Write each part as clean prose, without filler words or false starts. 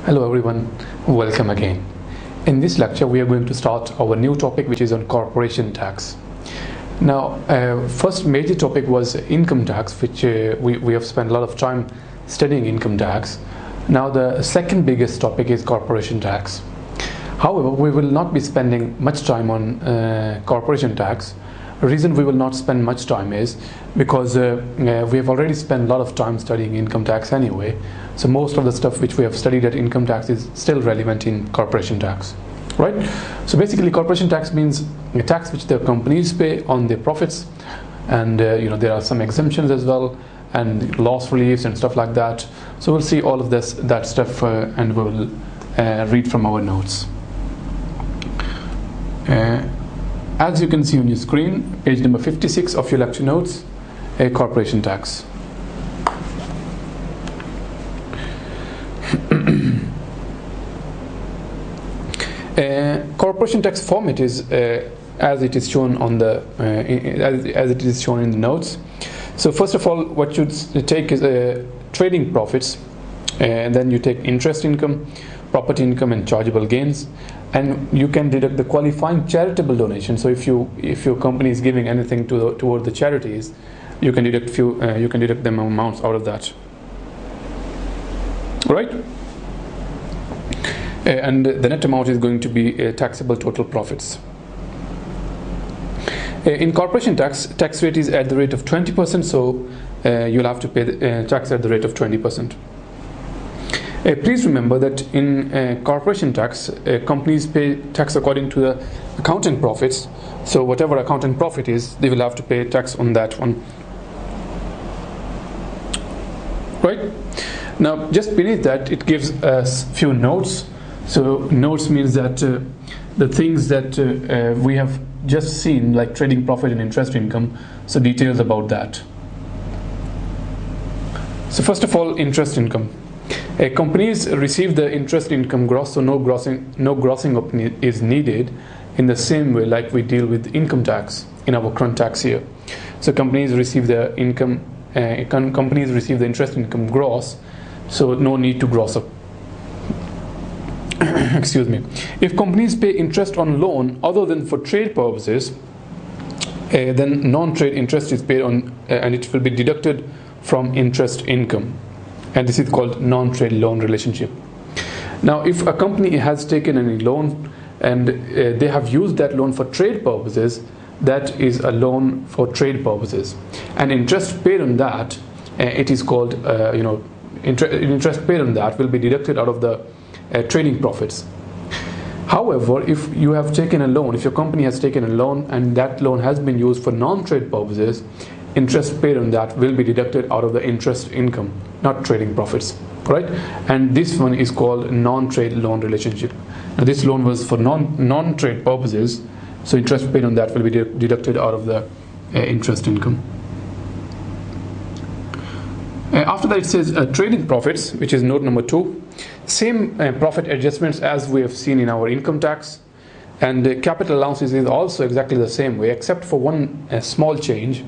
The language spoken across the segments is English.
Hello everyone, welcome again. In this lecture we are going to start our new topic, which is on corporation tax. Now first major topic was income tax, which we have spent a lot of time studying income tax. Now the second biggest topic is corporation tax. However, we will not be spending much time on corporation tax. The reason we will not spend much time is because we have already spent a lot of time studying income tax anyway. So most of the stuff which we have studied at income tax is still relevant in corporation tax, right? So basically corporation tax means a tax which the companies pay on their profits, and there are some exemptions as well, and loss reliefs and stuff like that. So we'll see all of that stuff and we will read from our notes. As you can see on your screen, page number 56 of your lecture notes, a corporation tax. Corporation tax format is as it is shown on the as it is shown in the notes. So first of all, what you take is trading profits, and then you take interest income, property income, and chargeable gains, and you can deduct the qualifying charitable donation. So if your company is giving anything toward the charities, you can deduct them amounts out of that, right? And the net amount is going to be taxable total profits. In corporation tax rate is at the rate of 20%, so you'll have to pay the tax at the rate of 20%. Please remember that in corporation tax, companies pay tax according to the accounting profits. So whatever accounting profit is, they will have to pay tax on that one. Right? Now, just beneath that, it gives us few notes. So notes means that the things that we have just seen, like trading profit and interest income, so details about that. So first of all, interest income. Companies receive the interest income gross, so no grossing up is needed, in the same way like we deal with income tax in our current tax year. So companies receive the interest income gross, so no need to gross up. Excuse me. If companies pay interest on loan other than for trade purposes, then non-trade interest is paid on, and it will be deducted from interest income. And this is called non-trade loan relationship. Now, if a company has taken any loan and they have used that loan for trade purposes, that is a loan for trade purposes. And interest paid on that, it is called, interest paid on that will be deducted out of the trading profits. However, if you have taken a loan, if your company has taken a loan and that loan has been used for non-trade purposes, interest paid on that will be deducted out of the interest income, not trading profits, right? And this one is called non-trade loan relationship. Now, this loan was for non-trade purposes, so interest paid on that will be deducted out of the interest income. After that, it says trading profits, which is note number 2. Same profit adjustments as we have seen in our income tax, and capital allowances is also exactly the same way, except for one small change.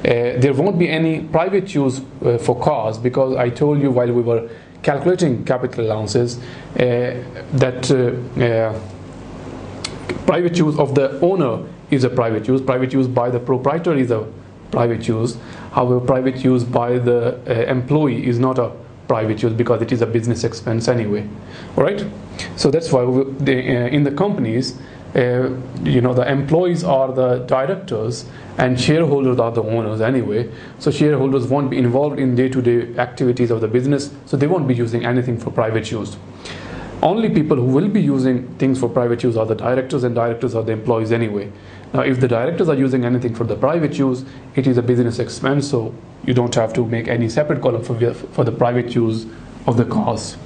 There won't be any private use for cars, because I told you while we were calculating capital allowances that private use of the owner is a private use. Private use by the proprietor is a private use. However, private use by the employee is not a private use, because it is a business expense anyway. All right. So that's why in the companies, the employees are the directors and shareholders are the owners anyway. So shareholders won't be involved in day-to-day activities of the business, so they won't be using anything for private use. Only people who will be using things for private use are the directors, and directors are the employees anyway. Now, if the directors are using anything for the private use, it is a business expense, so you don't have to make any separate column for the private use of the cars.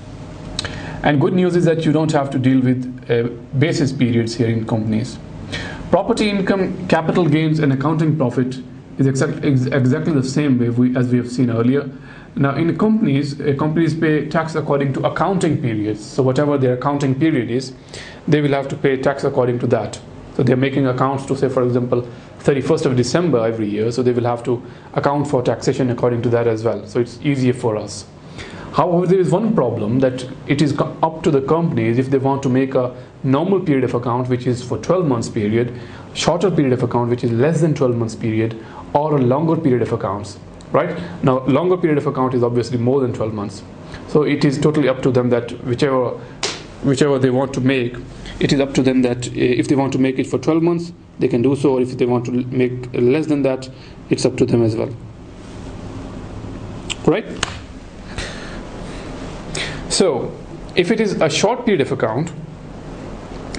And good news is that you don't have to deal with basis periods here in companies. Property income, capital gains, and accounting profit is exactly the same way as we have seen earlier. Now, in companies pay tax according to accounting periods. So whatever their accounting period is, they will have to pay tax according to that. So they're making accounts to, say, for example, 31st of December every year. So they will have to account for taxation according to that as well. So it's easier for us. However, there is one problem, that it is up to the companies if they want to make a normal period of account, which is for 12 months period, shorter period of account, which is less than 12 months period, or a longer period of accounts. Right? Now, longer period of account is obviously more than 12 months. So it is totally up to them that whichever they want to make, it is up to them that if they want to make it for 12 months, they can do so, or if they want to make less than that, it's up to them as well. Right? So if it is a short period of account,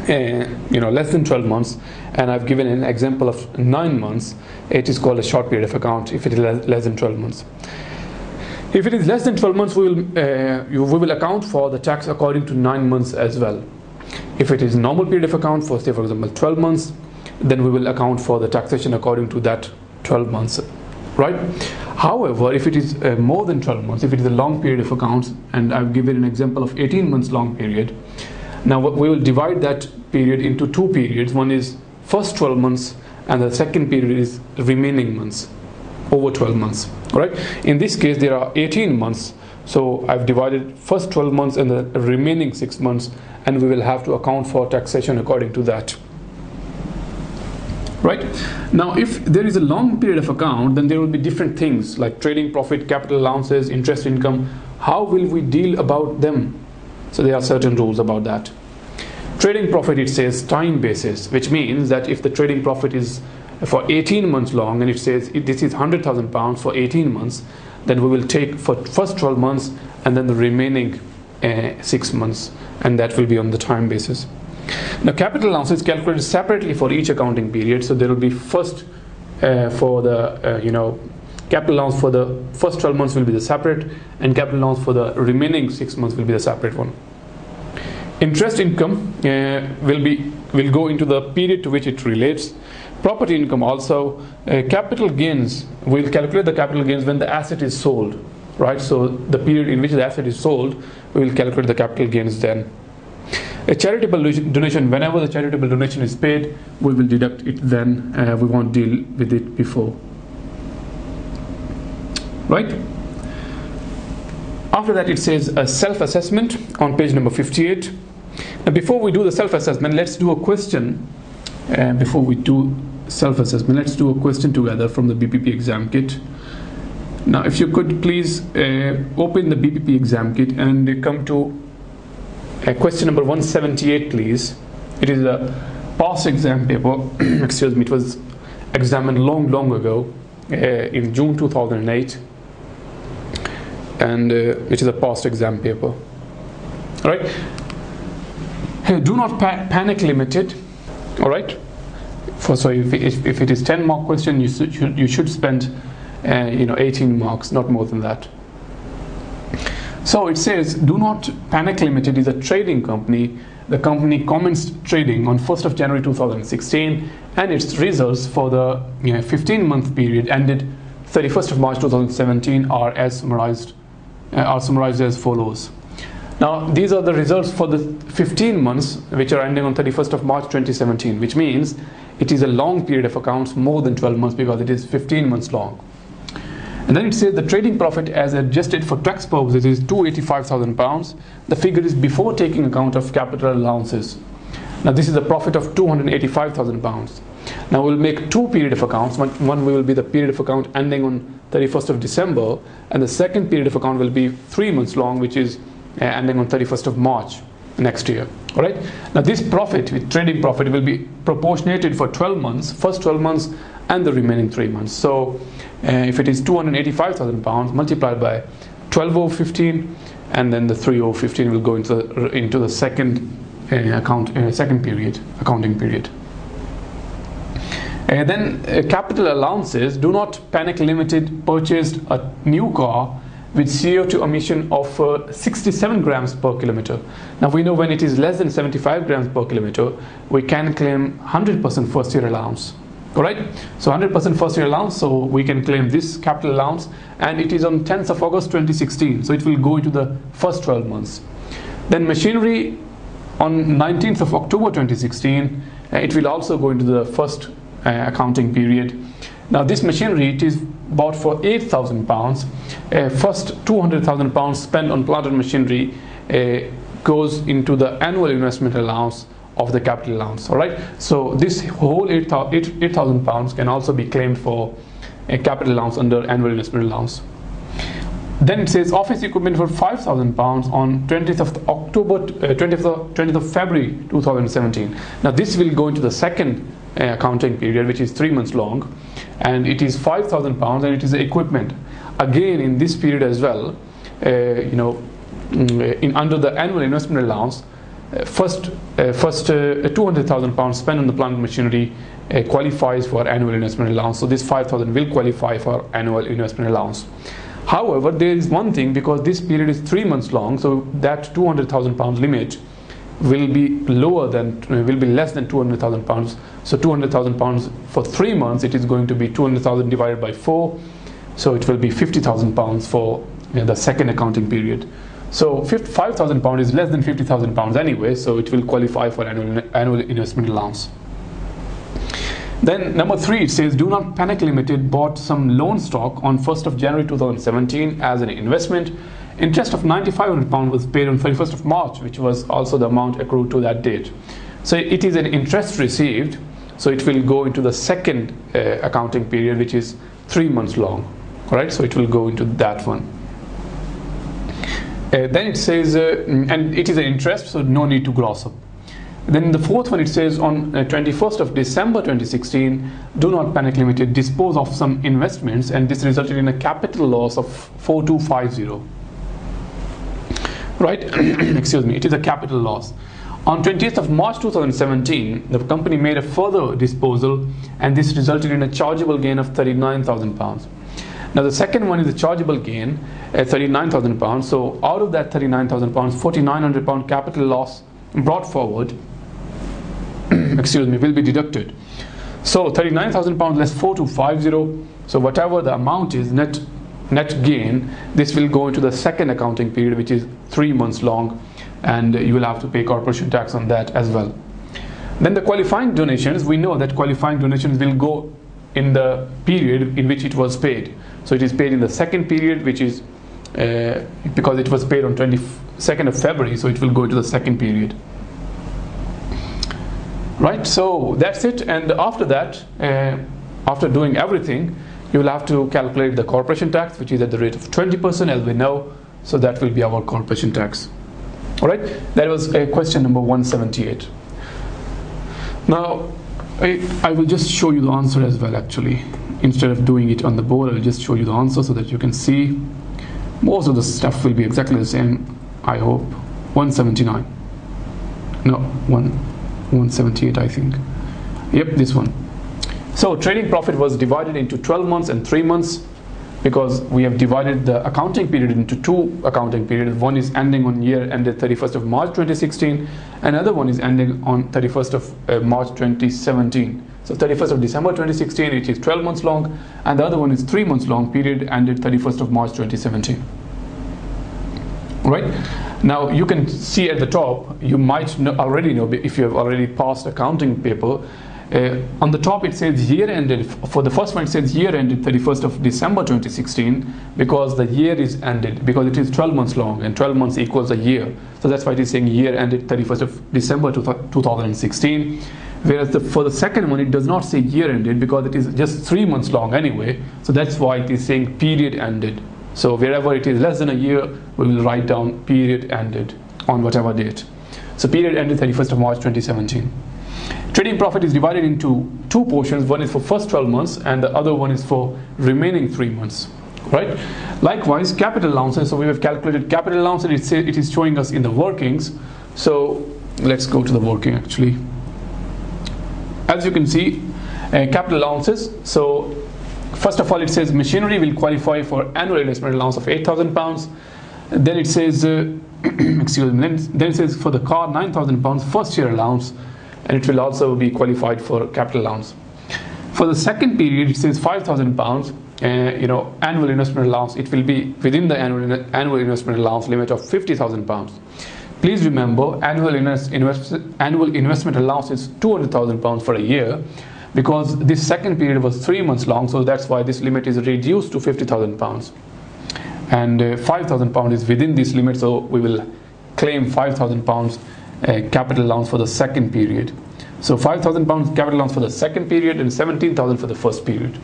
less than 12 months, and I've given an example of 9 months, it is called a short period of account if it is less than 12 months. If it is less than 12 months, we will account for the tax according to 9 months as well. If it is normal period of account for, say for example, 12 months, then we will account for the taxation according to that 12 months, right? However, if it is more than 12 months, if it is a long period of accounts, and I've given an example of 18 months long period, now we will divide that period into 2 periods. One is first 12 months, and the second period is remaining months, over 12 months, right? In this case, there are 18 months, so I've divided first 12 months and the remaining 6 months, and we will have to account for taxation according to that. Right? Now, if there is a long period of account, then there will be different things like trading profit, capital allowances, interest income. How will we deal about them? So there are certain rules about that. Trading profit, it says time basis, which means that if the trading profit is for 18 months long, and it says this is £100,000 for 18 months, then we will take for first 12 months and then the remaining 6 months, and that will be on the time basis. Now, capital allowance is calculated separately for each accounting period. So there will be first for the capital allowance for the first 12 months will be the separate, and capital allowance for the remaining 6 months will be the separate one. Interest income will go into the period to which it relates. Property income also. Capital gains, we'll calculate the capital gains when the asset is sold, right? So the period in which the asset is sold, we will calculate the capital gains then. A charitable donation, whenever the charitable donation is paid, we will deduct it then. We won't deal with it before. Right? After that, it says a self-assessment on page number 58. Now, before we do the self-assessment, let's do a question. Before we do self-assessment, let's do a question together from the BPP exam kit. Now, if you could please open the BPP exam kit and come to question number 178, please. It is a past exam paper. Excuse me, it was examined long ago in June 2008, and it is a past exam paper. All right. Do not panic limited. All right. So if it is 10 mark question, you should spend 18 marks, not more than that. So it says, Do Not Panic Limited is a trading company. The company commenced trading on 1st of January 2016, and its results for the 15-month period ended 31st of March 2017 are summarized as follows. Now, these are the results for the 15 months which are ending on 31st of March 2017, which means it is a long period of accounts, more than 12 months, because it is 15 months long. And then it says the trading profit as adjusted for tax purposes is £285,000. The figure is before taking account of capital allowances. Now, this is a profit of £285,000. Now, we'll make 2 period of accounts. One will be the period of account ending on 31st of December, and the second period of account will be 3 months long, which is ending on 31st of March next year. All right. Now, this profit, with trading profit, will be proportionated for 12 months, first 12 months and the remaining 3 months. So if it is £285,000 multiplied by 12/15, and then the 3/15 will go into the second accounting period. Then capital allowances. Do Not Panic Limited purchased a new car with CO2 emission of 67 grams per kilometer. Now, we know when it is less than 75 grams per kilometer, we can claim 100% first year allowance. Alright, so 100% first year allowance, so we can claim this capital allowance, and it is on 10th of August 2016, so it will go into the first 12 months. Then machinery on 19th of October 2016, it will also go into the first accounting period. Now this machinery, it is bought for £8,000. First £200,000 spent on plant and machinery goes into the annual investment allowance of the capital allowance. All right, so this whole £8,000 can also be claimed for a capital allowance under annual investment allowance. Then it says office equipment for £5,000 on 20th of October, 20th of February 2017. Now this will go into the second accounting period, which is 3 months long, and it is £5,000 and it is equipment. Again, in this period as well, under the annual investment allowance, first £200,000 spent on the plant and machinery qualifies for annual investment allowance. So this 5,000 will qualify for annual investment allowance. However, there is one thing, because this period is 3 months long, so that £200,000 limit will be less than £200,000. So £200,000 for 3 months, it is going to be 200,000 divided by 4, so it will be £50,000 for the second accounting period. So £5,000 is less than £50,000 anyway, so it will qualify for annual investment allowance. Then number 3, it says Do Not Panic Limited bought some loan stock on 1st of January 2017 as an investment. Interest of £9,500 was paid on 31st of March, which was also the amount accrued to that date. So it is an interest received, so it will go into the second accounting period, which is 3 months long. Alright, so it will go into that one. Then it says, and it is an interest, so no need to gross up. Then the fourth one, it says on 21st of December 2016, Do Not Panic Limited dispose of some investments, and this resulted in a capital loss of 4250. Right? Excuse me, it is a capital loss. On 20th of March 2017, the company made a further disposal, and this resulted in a chargeable gain of £39,000. Now the second one is a chargeable gain at £39,000. So out of that £39,000, £4,900 capital loss brought forward will be deducted. So £39,000 less 4250, so whatever the amount is net gain, this will go into the second accounting period, which is 3 months long, and you will have to pay corporation tax on that as well. Then the qualifying donations, we know that qualifying donations will go in the period in which it was paid. So it is paid in the second period, which is because it was paid on 22nd of February, so it will go into the second period. Right, so that's it. And after that, after doing everything, you will have to calculate the corporation tax, which is at the rate of 20%, as we know. So that will be our corporation tax. All right, that was question number 178. Now I will just show you the answer as well. Actually, instead of doing it on the board, I will just show you the answer so that you can see. Most of the stuff will be exactly the same, I hope. 179. No, 178, I think. Yep, this one. So trading profit was divided into 12 months and 3 months, because we have divided the accounting period into 2 accounting periods. One is ending on year ended 31st of March 2016, another one is ending on 31st of March 2017. So 31st of December 2016, which is 12 months long, and the other one is 3 months long period ended 31st of March 2017. Right? Now you can see at the top, you might already know if you have already passed accounting paper. On the top it says year ended. For the first one it says year ended 31st of December 2016, because the year is ended, because it is 12 months long and 12 months equals a year. So that's why it is saying year ended 31st of December 2016. Whereas for the second one, it does not say year ended, because it is just 3 months long anyway. So that's why it is saying period ended. So wherever it is less than a year, we will write down period ended on whatever date. So period ended 31st of March 2017. Trading profit is divided into 2 portions. One is for first 12 months and the other one is for remaining 3 months. Right? Likewise, capital allowances. So we have calculated capital allowance, and it is showing us in the workings. So let's go to the working actually. As you can see, capital allowances. So first of all, it says machinery will qualify for annual investment allowance of £8,000. Then it says, excuse me, then it says for the car £9,000 first year allowance, and it will also be qualified for capital allowance. For the second period, it says £5,000, annual investment allowance. It will be within the annual investment allowance limit of £50,000. Please remember, annual investment allowance is £200,000 for a year, because this second period was 3 months long, so that's why this limit is reduced to £50,000, and £5,000 is within this limit, so we will claim £5,000 capital allowance for the second period. So £5,000 capital allowance for the second period and 17,000 for the first period.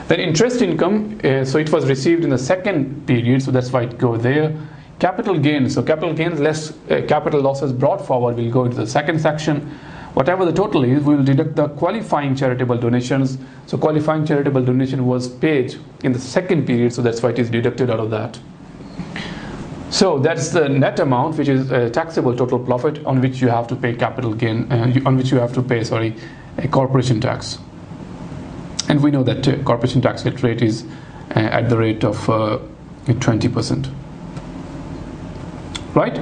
Then interest income, so it was received in the second period, so that's why it goes there. Capital gains, so capital gains less capital losses brought forward will go into the second section. Whatever the total is, we will deduct the qualifying charitable donations. So qualifying charitable donation was paid in the second period, so that's why it is deducted out of that. So that's the net amount, which is taxable total profit, on which you have to pay capital gain, on which you have to pay, a corporation tax. And we know that corporation tax rate is at the rate of 20%. Right?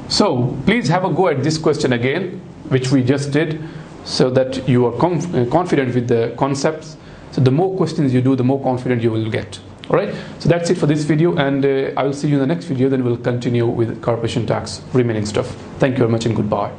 So please have a go at this question again, which we just did, so that you are confident with the concepts. So the more questions you do, the more confident you will get. Alright, so that's it for this video, and I will see you in the next video. Then we'll continue with corporation tax remaining stuff. Thank you very much and goodbye.